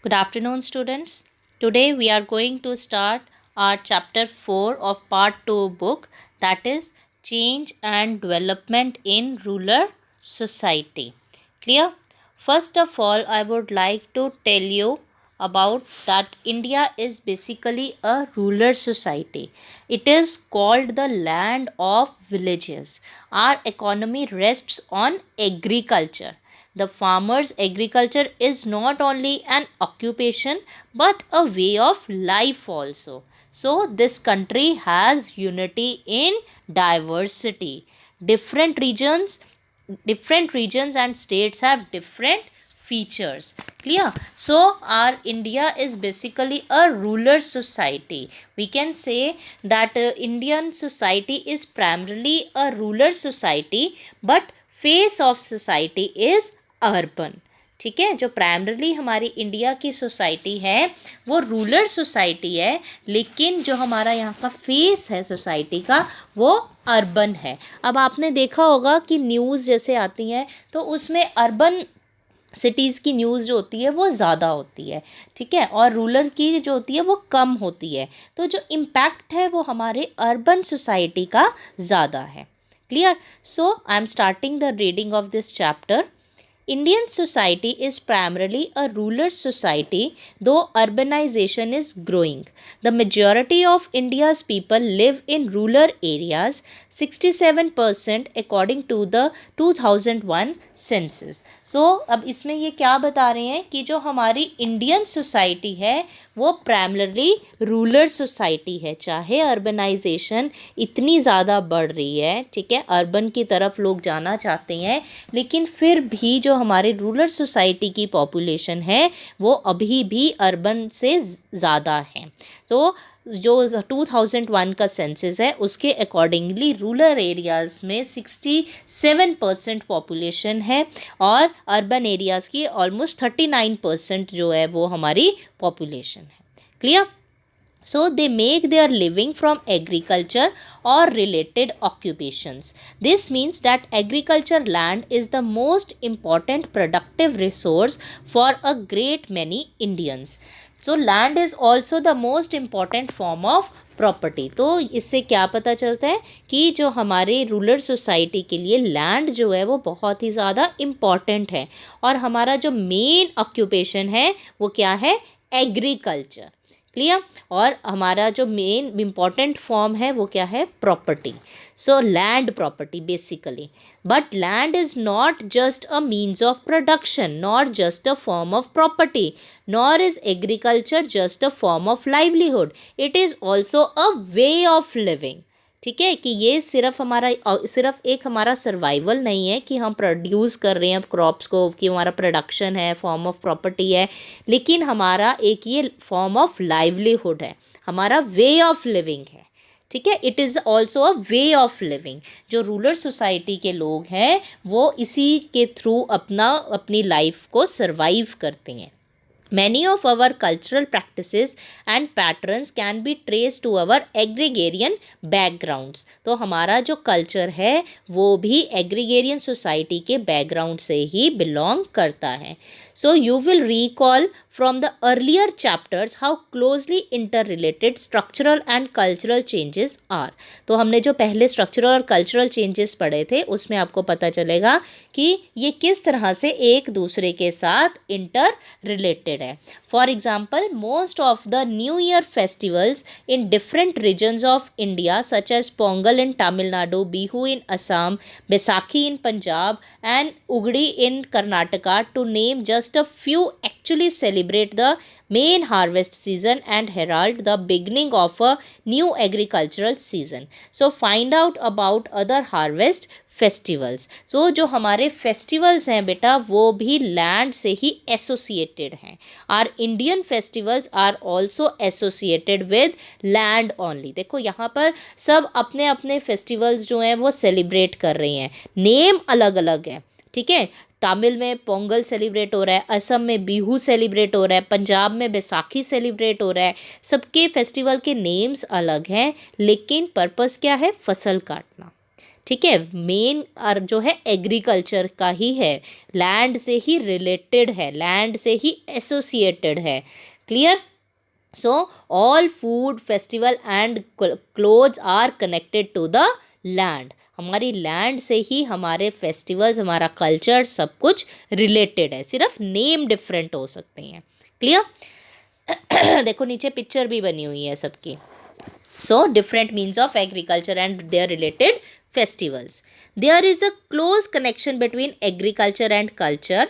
Good afternoon, students. Today we are going to start our chapter 4 of part 2 book, that is Change and Development in Rural Society. Clear? First of all, I would like to tell you about that India is basically a rural society. It is called the land of villages. Our economy rests on agriculture. The farmer's agriculture is not only an occupation but a way of life also. So, this country has unity in diversity. Different regions, different regions and states have different features. Clear? So, our India is basically a rural society. We can say that Indian society is primarily a rural society, but face of society is urban. ठीक है, जो primarily हमारी India की society है वो rural society है, लेकिन जो हमारा यहाँ का फेस है सोसाइटी का वो अर्बन है. अब आपने देखा होगा कि न्यूज़ जैसे आती हैं तो उसमें अर्बन सिटीज़ की न्यूज़ जो होती है वो ज़्यादा होती है, ठीक है, और रूरल की जो होती है वो कम होती है. तो जो इम्पैक्ट है वो हमारे अर्बन सोसाइटी का ज़्यादा है. Clear? So I am starting the reading of this chapter. Indian society is primarily a rural society, though urbanization is growing. The majority of India's people live in rural areas, 67% according to the 2001 census. So, अब इसमें ये क्या बता रहे हैं कि जो हमारी इंडियन सोसाइटी है वो प्राइमरली रूरल सोसाइटी है. चाहे अर्बनाइजेशन इतनी ज़्यादा बढ़ रही है, ठीक है, अर्बन की तरफ लोग जाना चाहते हैं, लेकिन फिर भी जो हमारे रूरल सोसाइटी की पॉपुलेशन है वो अभी भी अर्बन से ज़्यादा है. तो जो 2001 का सेंसस है उसके अकॉर्डिंगली रूरल एरियाज़ में 67% पॉपुलेशन है और अर्बन एरियाज़ की ऑलमोस्ट 39% जो है वो हमारी पॉपुलेशन है. Clear? So they make their living from agriculture or related occupations. This means that agriculture land is the most important productive resource for a great many Indians. So land is also the most important form of property. तो इससे क्या पता चलता है कि जो हमारे rural society के लिए लैंड जो है वो बहुत ही ज़्यादा इम्पॉर्टेंट है और हमारा जो मेन ऑक्यूपेशन है वो क्या है? एग्रीकल्चर. क्लियर? और हमारा जो मेन इम्पॉर्टेंट फॉर्म है वो क्या है? Property. So land property basically. But land is not just a means of production, not just a form of property, nor is agriculture just a form of livelihood. It is also a way of living. ठीक है, कि ये सिर्फ एक हमारा survival नहीं है कि हम प्रोड्यूस कर रहे हैं क्रॉप्स को, कि हमारा प्रोडक्शन है, फॉर्म ऑफ प्रॉपर्टी है, लेकिन हमारा एक ये फॉर्म ऑफ लाइवलीहुड है, हमारा वे ऑफ लिविंग है. ठीक है, it is also a way of living. जो रूरल सोसाइटी के लोग हैं वो इसी के थ्रू अपनी लाइफ को सर्वाइव करते हैं. Many of our cultural practices and patterns can be traced to our agrarian backgrounds. तो हमारा जो कल्चर है वो भी एग्रीगेरियन सोसाइटी के बैकग्राउंड से ही बिलोंग करता है. So you will recall from the earlier chapters how closely interrelated structural and cultural changes are. तो हमने जो पहले स्ट्रक्चरल और कल्चरल चेंजेस पढ़े थे उसमें आपको पता चलेगा कि ये किस तरह से एक दूसरे के साथ इंटर रिलेटेड है. For example, most of the new year festivals in different regions of India such as Pongal in Tamil Nadu, Bihu in Assam, Baisakhi in Punjab and Ugadi in Karnataka, to name just a few, actually celebrate the main harvest season and herald the beginning of a new agricultural season. So find out about other harvest festivals. So जो हमारे festivals हैं बेटा वो भी land से ही associated हैं. Our Indian festivals are also associated with land only. देखो यहाँ पर सब अपने अपने festivals जो हैं वो celebrate कर रही हैं, नेम अलग अलग है. ठीक है, तमिल में पोंगल सेलिब्रेट हो रहा है, असम में बिहू सेलिब्रेट हो रहा है, पंजाब में बैसाखी सेलिब्रेट हो रहा है. सबके फेस्टिवल के नेम्स अलग हैं लेकिन पर्पस क्या है? फसल काटना. ठीक है, मेन और जो है एग्रीकल्चर का ही है, लैंड से ही रिलेटेड है, लैंड से ही एसोसिएटेड है। Clear? So all food, festival and clothes are connected to the land. हमारी लैंड से ही हमारे फेस्टिवल्स, हमारा कल्चर, सब कुछ रिलेटेड है, सिर्फ नेम डिफरेंट हो सकते हैं। क्लियर? देखो नीचे पिक्चर भी बनी हुई है सबकी। So different means of agriculture and their related festivals. There is a close connection between agriculture and culture.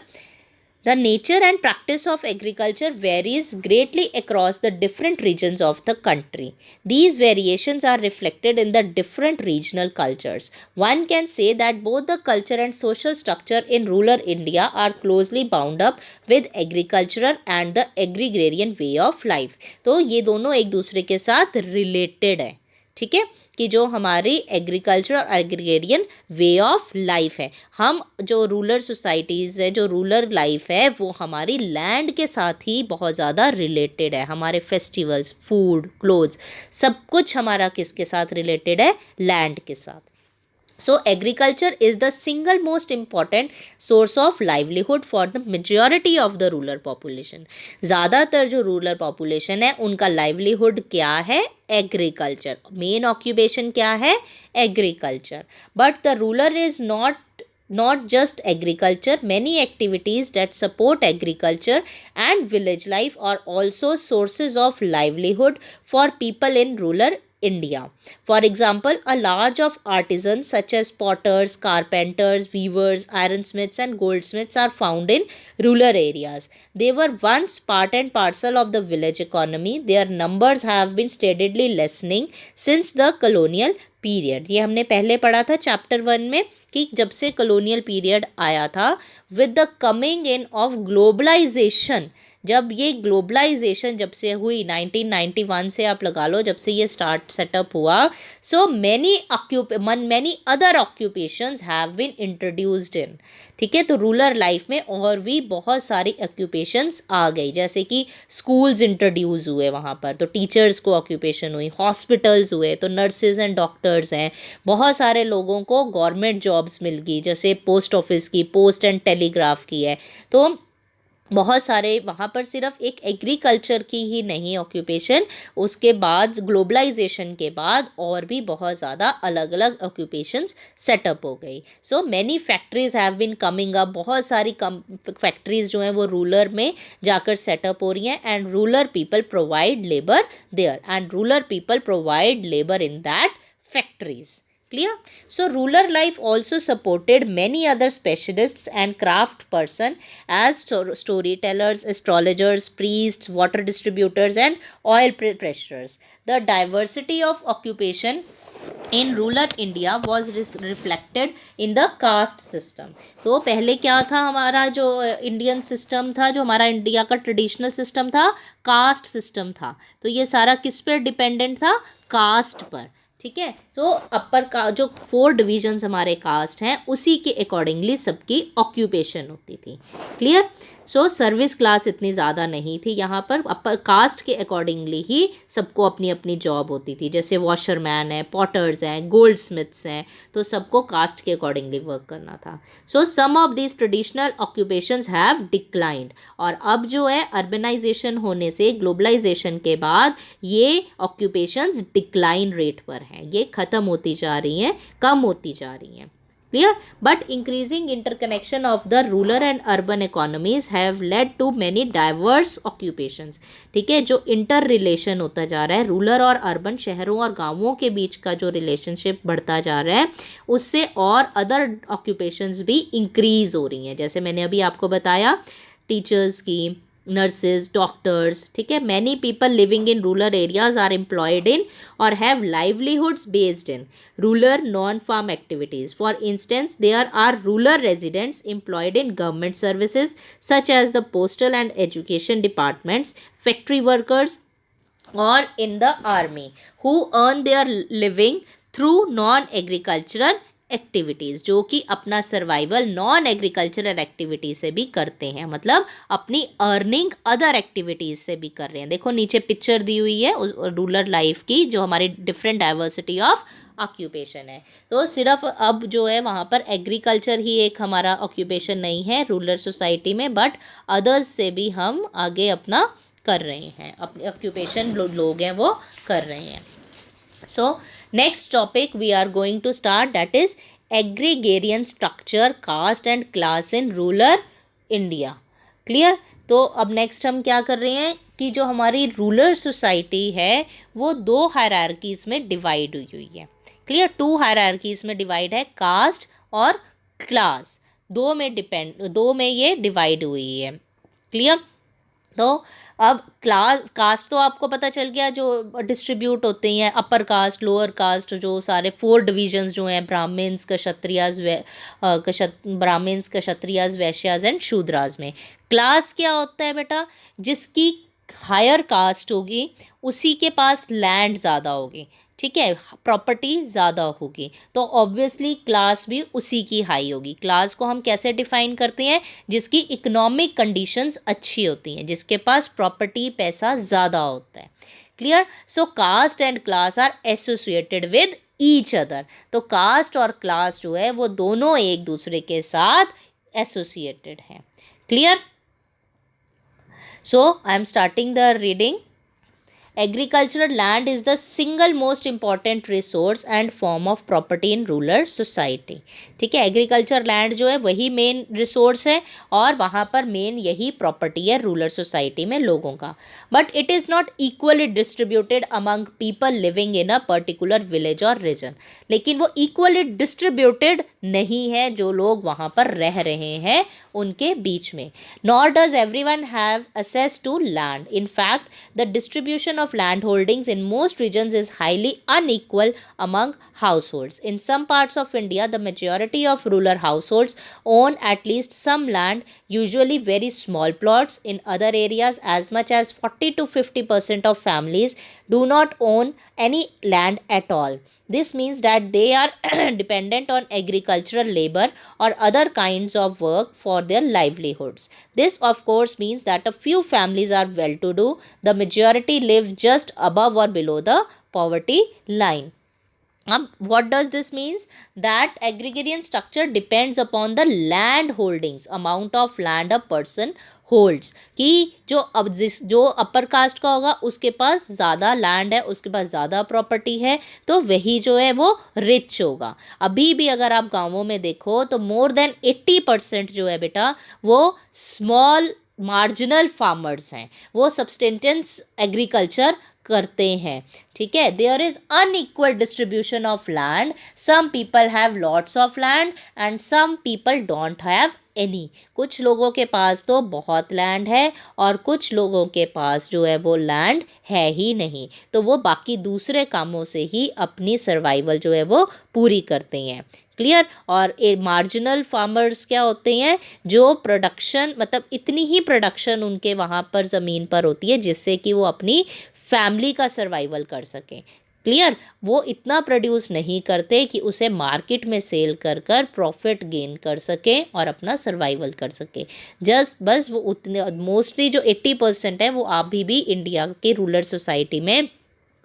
The nature and practice of agriculture varies greatly across the different regions of the country. These variations are reflected in the different regional cultures. One can say that both the culture and social structure in rural India are closely bound up with agricultural and the agrarian way of life. तो ये दोनों एक दूसरे के साथ related है। ठीक है, कि जो हमारी एग्रीकल्चर और एग्रीगेरियन वे ऑफ लाइफ है, हम जो रूरल सोसाइटीज़ है, जो रूरल लाइफ है, वो हमारी लैंड के साथ ही बहुत ज़्यादा रिलेटेड है। हमारे फेस्टिवल्स, फूड, क्लोथ्स, सब कुछ हमारा किसके साथ रिलेटेड है? लैंड के साथ। So agriculture is the single most important source of livelihood for the majority of the rural population. ज़्यादातर जो रूरल पॉपुलेशन है उनका लाइवलीहुड क्या है? एग्रीकल्चर। मेन ऑक्यूपेशन क्या है? Agriculture. But the rural is not just agriculture. Many activities that support agriculture and village life are also sources of livelihood for people in rural India. For example, a large of artisans such as potters, carpenters, weavers, ironsmiths and goldsmiths are found in rural areas. They were once part and parcel of the village economy. Their numbers have been steadily lessening since the colonial period. ये हमने पहले पढ़ा था chapter 1 में कि जब से colonial period आया था, with the coming in of globalisation, जब ये ग्लोबलाइजेशन जब से हुई 1991 से आप लगा लो, जब से ये स्टार्ट सेटअप हुआ, so many other occupations have been introduced in. ठीक है, तो रूरल लाइफ में और भी बहुत सारी ऑक्यूपेशंस आ गई, जैसे कि स्कूल्स इंट्रोड्यूस हुए वहाँ पर, तो टीचर्स को ऑक्यूपेशन हुई, हॉस्पिटल्स हुए तो नर्सेज एंड डॉक्टर्स हैं, बहुत सारे लोगों को गवर्नमेंट जॉब्स मिल गई, जैसे पोस्ट ऑफिस की, पोस्ट एंड टेलीग्राफ की है। तो बहुत सारे वहाँ पर सिर्फ एक एग्रीकल्चर की ही नहीं ऑक्यूपेशन, उसके बाद ग्लोबलाइजेशन के बाद और भी बहुत ज़्यादा अलग अलग ऑक्यूपेशंस सेटअप हो गई। So many factories have been coming up, बहुत सारी फैक्ट्रीज़ जो हैं वो रूरल में जाकर सेटअप हो रही हैं, and rural people provide labour there, and rural people provide labour in that factories. Clear? So rural life also supported many other specialists and craft person as storytellers, astrologers, priests, water distributors and oil pressurers. The diversity of occupation in rural India was reflected in the caste system. तो पहले क्या था हमारा जो Indian system था, जो हमारा India का ट्रेडिशनल सिस्टम था, कास्ट सिस्टम था। तो ये सारा किस पर डिपेंडेंट था? कास्ट पर। ठीक है, सो अपर का जो 4 डिविजन्स हमारे कास्ट हैं उसी के अकॉर्डिंगली सबकी ऑक्यूपेशन होती थी। क्लियर? सो सर्विस क्लास इतनी ज़्यादा नहीं थी यहाँ पर, अपर कास्ट के अकॉर्डिंगली ही सबको अपनी अपनी जॉब होती थी, जैसे वॉशरमैन है, पॉटर्स हैं, गोल्ड स्मिथ्स हैं, तो सबको कास्ट के अकॉर्डिंगली वर्क करना था। So some of this traditional occupations have declined, और अब जो है अर्बनाइजेशन होने से, ग्लोबलाइजेशन के बाद ये ऑक्यूपेशंस डिक्लाइन रेट पर हैं, ये ख़त्म होती जा रही हैं, कम होती जा रही हैं। Clear? But increasing interconnection of the rural and urban economies have led to many diverse occupations. ठीक है, जो इंटर रिलेशन होता जा रहा है रूरल और अर्बन, शहरों और गांवों के बीच का जो रिलेशनशिप बढ़ता जा रहा है, उससे और अदर ऑक्यूपेशंस भी इंक्रीज हो रही हैं। जैसे मैंने अभी आपको बताया, टीचर्स की, नर्सेज, डॉक्टर्स। ठीक है, many people living in rural areas are employed in और have livelihoods based in rural non farm activities. For instance, there are rural residents employed in government services such as the postal and education departments, factory workers और in the army who earn their living through non agricultural activities, जो कि अपना survival non agricultural activity से भी करते हैं, मतलब अपनी अर्निंग अदर एक्टिविटीज़ से भी कर रहे हैं। देखो नीचे पिक्चर दी हुई है उस रूरल लाइफ की, जो हमारी डिफरेंट डाइवर्सिटी ऑफ ऑक्यूपेशन है। तो सिर्फ अब जो है वहाँ पर एग्रीकल्चर ही एक हमारा ऑक्यूपेशन नहीं है रूरल सोसाइटी में, बट अदर्स से भी हम आगे अपना कर रहे हैं, अपने ऑक्यूपेशन लोग हैं वो कर रहे हैं। So next topic we are going to start, that is agrarian structure, caste and class in rural India. Clear. तो अब नेक्स्ट हम क्या कर रहे हैं कि जो हमारी रूरल सोसाइटी है वो दो हायरार्कीज में डिवाइड हुई हुई है। क्लियर। टू हायरार्कीज में डिवाइड है, कास्ट और क्लास, दो में ये डिवाइड हुई है। क्लियर। तो अब कास्ट तो आपको पता चल गया, जो डिस्ट्रीब्यूट होते हैं अपर कास्ट लोअर कास्ट, जो सारे 4 डिविजन्स जो हैं, ब्राह्मण्स, क्षत्रियाज, वैश्याज एंड शूद्राज में। क्लास क्या होता है बेटा, जिसकी हायर कास्ट होगी उसी के पास लैंड ज़्यादा होगी, ठीक है, प्रॉपर्टी ज़्यादा होगी, तो ऑब्वियसली क्लास भी उसी की हाई होगी। क्लास को हम कैसे डिफाइन करते हैं, जिसकी इकोनॉमिक कंडीशंस अच्छी होती हैं, जिसके पास प्रॉपर्टी पैसा ज़्यादा होता है। Clear. So caste and class are associated with each other. तो कास्ट और क्लास जो है वो दोनों एक दूसरे के साथ एसोसिएटेड हैं। Clear. So I am starting the reading. Agricultural land is the single most important resource and form of property in rural society। ठीक है, एग्रीकल्चर लैंड जो है वही मेन रिसोर्स है और वहाँ पर मेन यही प्रॉपर्टी है रूरल सोसाइटी में लोगों का। But it is not equally distributed among people living in a particular village और रीजन। लेकिन वो इक्वली डिस्ट्रीब्यूटेड नहीं है जो लोग वहाँ पर रह रहे हैं उनके बीच में। Nor does everyone have access to land। In fact, the distribution of land holdings in most regions is highly unequal among households. In some parts of India, the majority of rural households own at least some land, usually very small plots. In other areas, as much as 40 to 50% of families do not own any land at all. This means that they are dependent on agricultural labor or other kinds of work for their livelihoods. This, of course, means that a few families are well to do. The majority live just above or below the poverty line. What does this means? That agrarian structure depends upon the land holdings, amount of land a person holds, कि जो upper caste का होगा उसके पास ज़्यादा land है, उसके पास ज़्यादा property है, तो वही जो है वो रिच होगा। अभी भी अगर आप गाँवों में देखो तो मोर देन 80% जो है बेटा वो स्मॉल मार्जिनल फार्मर्स हैं, वो सब्सटेंटेंस एग्रीकल्चर करते हैं। ठीक है। There is unequal distribution of land, some people have lots of land and some people don't have any. कुछ लोगों के पास तो बहुत लैंड है और कुछ लोगों के पास जो है वो लैंड है ही नहीं, तो वो बाकी दूसरे कामों से ही अपनी सर्वाइवल जो है वो पूरी करते हैं। क्लियर। और मार्जिनल फार्मर्स क्या होते हैं, जो प्रोडक्शन मतलब इतनी ही प्रोडक्शन उनके वहाँ पर ज़मीन पर होती है जिससे कि वो अपनी फैमिली का सर्वाइवल कर सकें। क्लियर। वो इतना प्रोड्यूस नहीं करते कि उसे मार्केट में सेल कर कर प्रॉफिट गेन कर सकें और अपना सर्वाइवल कर सकें। बस वो उतने मोस्टली जो 80% है वो अभी भी इंडिया के रूरल सोसाइटी में,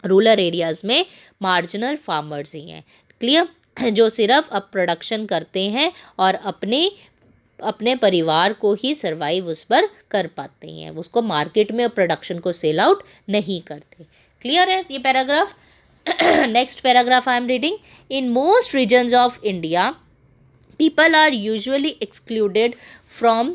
रूरल एरियाज़ में मार्जिनल फार्मर्स ही हैं। क्लियर। जो सिर्फ अब प्रोडक्शन करते हैं और अपने परिवार को ही सर्वाइव उस पर कर पाते हैं, उसको मार्केट में प्रोडक्शन को सेल आउट नहीं करते। क्लियर है ये paragraph. Next paragraph I am reading. In most regions of India, people are usually excluded from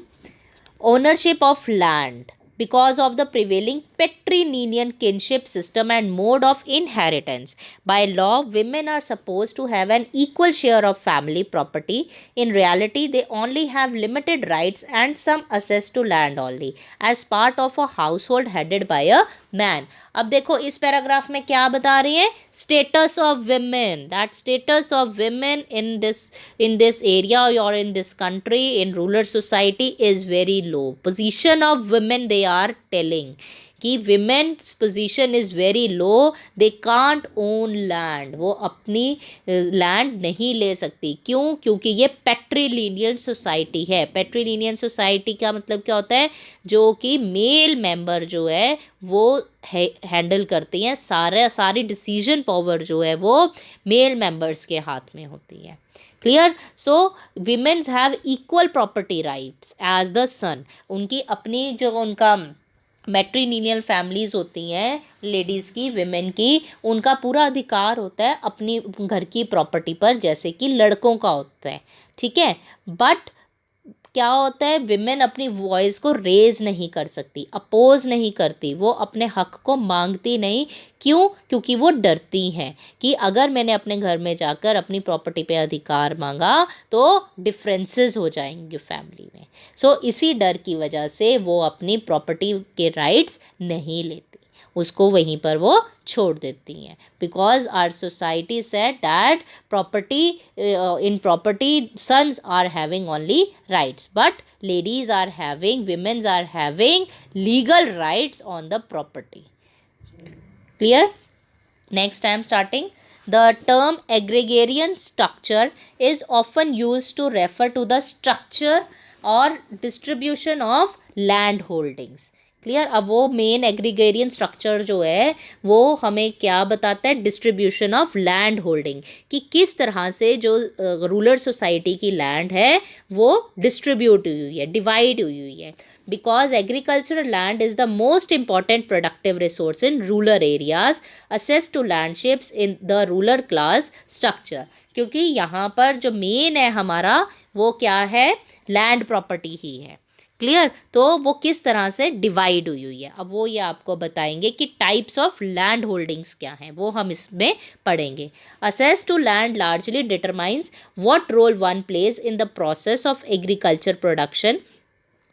ownership of land because of the prevailing patrilineal kinship system and mode of inheritance. By law, women are supposed to have an equal share of family property. In reality, they only have limited rights and some access to land only as part of a household headed by a man. अब देखो इस paragraph में क्या बता रही हैं, status of women, that status of women in this area और in this country in rural society is very low. Position of women they are telling कि women's position is very low, they can't own land, वो अपनी land नहीं ले सकती। क्यों? क्योंकि ये पैट्रीलिनियल सोसाइटी है। पैट्रीलिनियल सोसाइटी का मतलब क्या होता है? जो कि मेल मेंबर जो है वो हैंडल करती हैं, सारी डिसीजन पावर जो है वो मेल मेंबर्स के हाथ में होती है। Clear? So womens have equal property rights as the son. उनकी अपनी जो उनका मैट्रिलिनियल फैमिलीज होती हैं लेडीज़ की, विमेन की, उनका पूरा अधिकार होता है अपनी घर की प्रॉपर्टी पर, जैसे कि लड़कों का होता है। ठीक है? बट क्या होता है, विमेन अपनी वॉइस को रेज नहीं कर सकती, अपोज नहीं करती, वो अपने हक को मांगती नहीं। क्यों? क्योंकि वो डरती हैं कि अगर मैंने अपने घर में जाकर अपनी प्रॉपर्टी पे अधिकार मांगा तो डिफरेंसेस हो जाएंगे फैमिली में। सो इसी डर की वजह से वो अपनी प्रॉपर्टी के राइट्स नहीं लेती, उसको वहीं पर वो छोड़ देती हैं। Because our society said that property, in property sons are having only rights, but ladies are having, women are having legal rights on the property. Clear? Next I am starting. The term agrarian structure is often used to refer to the structure or distribution of land holdings. Clear? अब वो main agrarian structure जो है वो हमें क्या बताता है? Distribution of land holding, कि किस तरह से जो रूरल सोसाइटी की लैंड है वो डिस्ट्रीब्यूट हुई है, डिवाइड हुई है। Because agricultural land is the most important productive resource in rural areas access to landships in the rural class structure. क्योंकि यहाँ पर जो मेन है हमारा वो क्या है? लैंड प्रॉपर्टी ही है। क्लियर? तो वो किस तरह से डिवाइड हुई है, अब वो ये आपको बताएंगे कि टाइप्स ऑफ लैंड होल्डिंग्स क्या हैं, वो हम इसमें पढ़ेंगे। Access to land largely determines what role one plays in the process of agriculture production.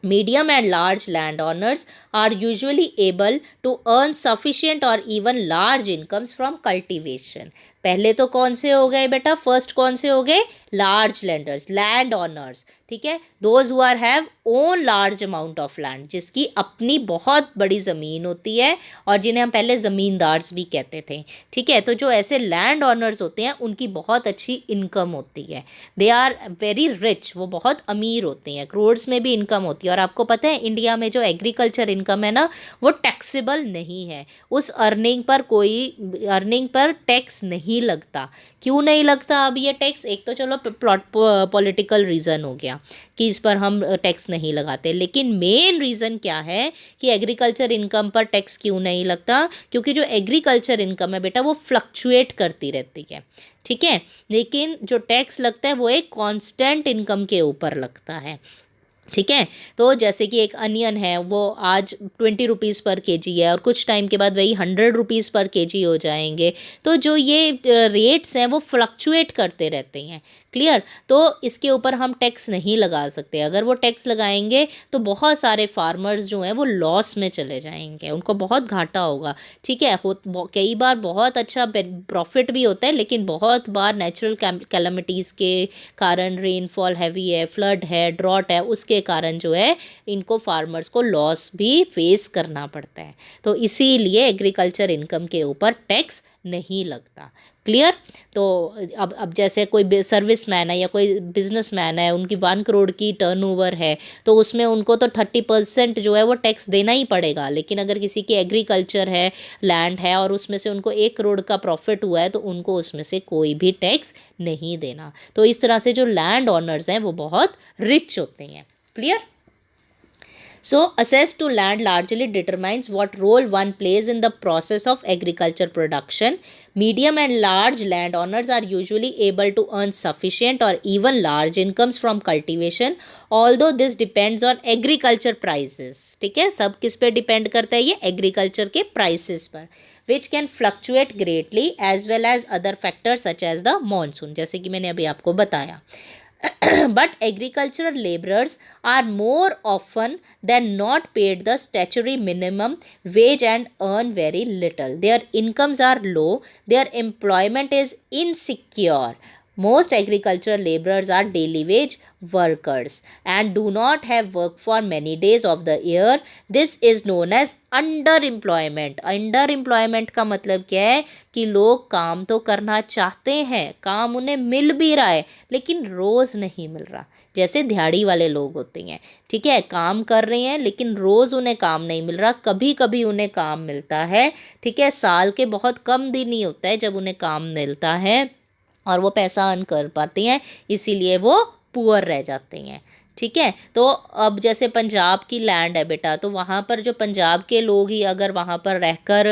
Medium and large landowners are usually able to earn sufficient or even large incomes from cultivation. पहले तो कौन से हो गए बेटा? First कौन से हो गए? Large landers, land owners. ठीक है? Those who are have own large amount of land, जिसकी अपनी बहुत बड़ी ज़मीन होती है और जिन्हें हम पहले ज़मींदार्स भी कहते थे। ठीक है? तो जो ऐसे लैंड ऑनर्स होते हैं उनकी बहुत अच्छी इनकम होती है, दे आर वेरी रिच, वो बहुत अमीर होते हैं, करोड्स में भी इनकम होती है। और आपको पता है इंडिया में जो एग्रीकल्चर इनकम है ना वो टैक्सेबल नहीं है, उस अर्निंग पर टैक्स नहीं लगता। क्यों नहीं लगता अब ये टैक्स? एक तो चलो पॉलिटिकल रीज़न हो गया कि इस पर हम टैक्स नहीं लगाते, लेकिन मेन रीज़न क्या है कि एग्रीकल्चर इनकम पर टैक्स क्यों नहीं लगता? क्योंकि जो एग्रीकल्चर इनकम है बेटा वो फ्लक्चुएट करती रहती है। ठीक है? लेकिन जो टैक्स लगता है वो एक कांस्टेंट इनकम के ऊपर लगता है। ठीक है? तो जैसे कि एक अनियन है वो आज 20 रुपीज़ पर केजी है और कुछ टाइम के बाद वही 100 रुपीज़ पर केजी हो जाएंगे। तो जो ये रेट्स हैं वो फ्लक्चुएट करते रहते हैं। क्लियर? तो इसके ऊपर हम टैक्स नहीं लगा सकते। अगर वो टैक्स लगाएंगे तो बहुत सारे फार्मर्स जो हैं वो लॉस में चले जाएंगे, उनको बहुत घाटा होगा। ठीक है? कई बार बहुत अच्छा प्रॉफिट भी होता है, लेकिन बहुत बार नेचुरल कैलामिटीज़ के कारण, रेनफॉल हैवी है, फ्लड है, ड्रॉट है, उसके कारण जो है इनको फार्मर्स को लॉस भी फेस करना पड़ता है। तो इसीलिए एग्रीकल्चर इनकम के ऊपर टैक्स नहीं लगता। क्लियर? तो अब जैसे कोई सर्विस मैन है या कोई बिजनेस मैन है, उनकी 1 करोड़ की टर्नओवर है, तो उसमें उनको तो 30% जो है वो टैक्स देना ही पड़ेगा। लेकिन अगर किसी की एग्रीकल्चर है, लैंड है और उसमें से उनको 1 करोड़ का प्रॉफिट हुआ है तो उनको उसमें से कोई भी टैक्स नहीं देना। तो इस तरह से जो लैंड ऑनर्स हैं वो बहुत रिच होते हैं। Clear? So, access to land largely determines what role one plays in the process of agriculture production. Medium and large landowners are usually able to earn sufficient or even large incomes from cultivation, although this depends on agriculture prices. ठीक है? सब किस पे depend करता है? ये agriculture के prices पर, which can fluctuate greatly as well as other factors such as the monsoon, जैसे कि मैंने अभी आपको बताया। But agricultural laborers are more often than not paid the statutory minimum wage and earn very little. Their incomes are low, their employment is insecure, Most agricultural laborers are daily wage workers and do not have work for many days of the year. This is known as underemployment. Underemployment का मतलब क्या है कि लोग काम तो करना चाहते हैं, काम उन्हें मिल भी रहा है, लेकिन रोज़ नहीं मिल रहा। जैसे दिहाड़ी वाले लोग होते हैं, ठीक है, काम कर रहे हैं लेकिन रोज़ उन्हें काम नहीं मिल रहा, कभी कभी उन्हें काम मिलता है, ठीक है। साल के बहुत कम दिन ही होता है जब उन्हें काम मिलता है और वो पैसा अर्न कर पाते हैं, इसीलिए वो पुअर रह जाते हैं, ठीक है। तो अब जैसे पंजाब की लैंड है बेटा, तो वहाँ पर जो पंजाब के लोग ही अगर वहाँ पर रहकर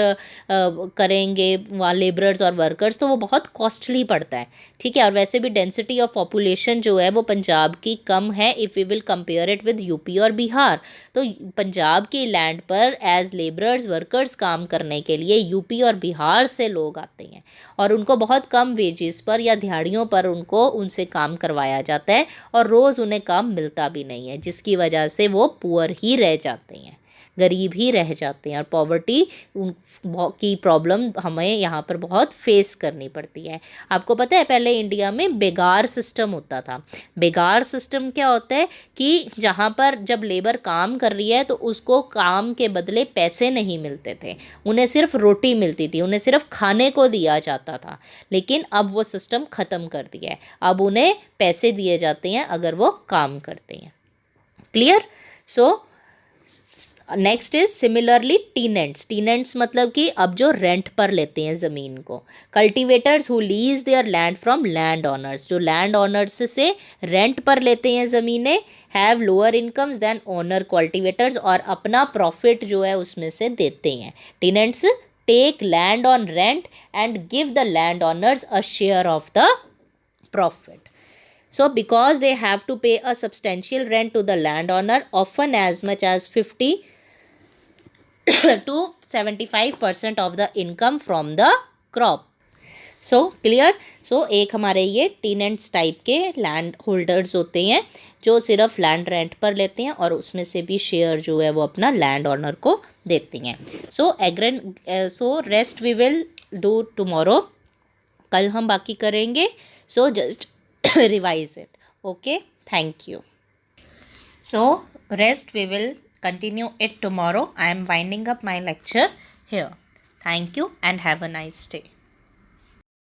करेंगे वहाँ लेबरर्स और वर्कर्स, तो वो बहुत कॉस्टली पड़ता है, ठीक है। और वैसे भी डेंसिटी ऑफ पॉपुलेशन जो है वो पंजाब की कम है if we will compare it with UP और बिहार। तो पंजाब की लैंड पर एज लेबरर्स वर्कर्स काम करने के लिए यूपी और बिहार से लोग आते हैं और उनको बहुत कम वेजेस पर या दिहाड़ियों पर उनको उनसे काम करवाया जाता है और रोज़ उन्हें काम मिलता भी नहीं है, जिसकी वजह से वो पुअर ही रह जाते हैं, गरीब ही रह जाते हैं और पॉवर्टी की प्रॉब्लम हमें यहाँ पर बहुत फेस करनी पड़ती है। आपको पता है पहले इंडिया में बेगार सिस्टम होता था। बेगार सिस्टम क्या होता है कि जहाँ पर जब लेबर काम कर रही है तो उसको काम के बदले पैसे नहीं मिलते थे, उन्हें सिर्फ रोटी मिलती थी, उन्हें सिर्फ खाने को दिया जाता था। लेकिन अब वो सिस्टम ख़त्म कर दिया है, अब उन्हें पैसे दिए जाते हैं अगर वो काम करते हैं। Clear? So next is similarly tenants. Tenants मतलब कि अब जो रेंट पर लेते हैं ज़मीन को। Cultivators who lease their land from land owners, जो लैंड ऑनर्स से रेंट पर लेते हैं ज़मीनें, have lower incomes than owner cultivators, और अपना प्रॉफिट जो है उसमें से देते हैं। Tenants take land on rent and give the land owners a share of the profit. So because they have to pay a substantial rent to the landowner, often as much as 50 to 75% of the income from the crop. So clear? So एक हमारे ये tenants type के land holders होते हैं जो सिर्फ land rent पर लेते हैं और उसमें से भी शेयर जो है वो अपना लैंड ओनर को देते हैं। So rest we will do tomorrow, कल हम बाकी करेंगे। So just revise it, okay, thank you. So rest we will continue it tomorrow. I am winding up my lecture here. Thank you and have a nice day.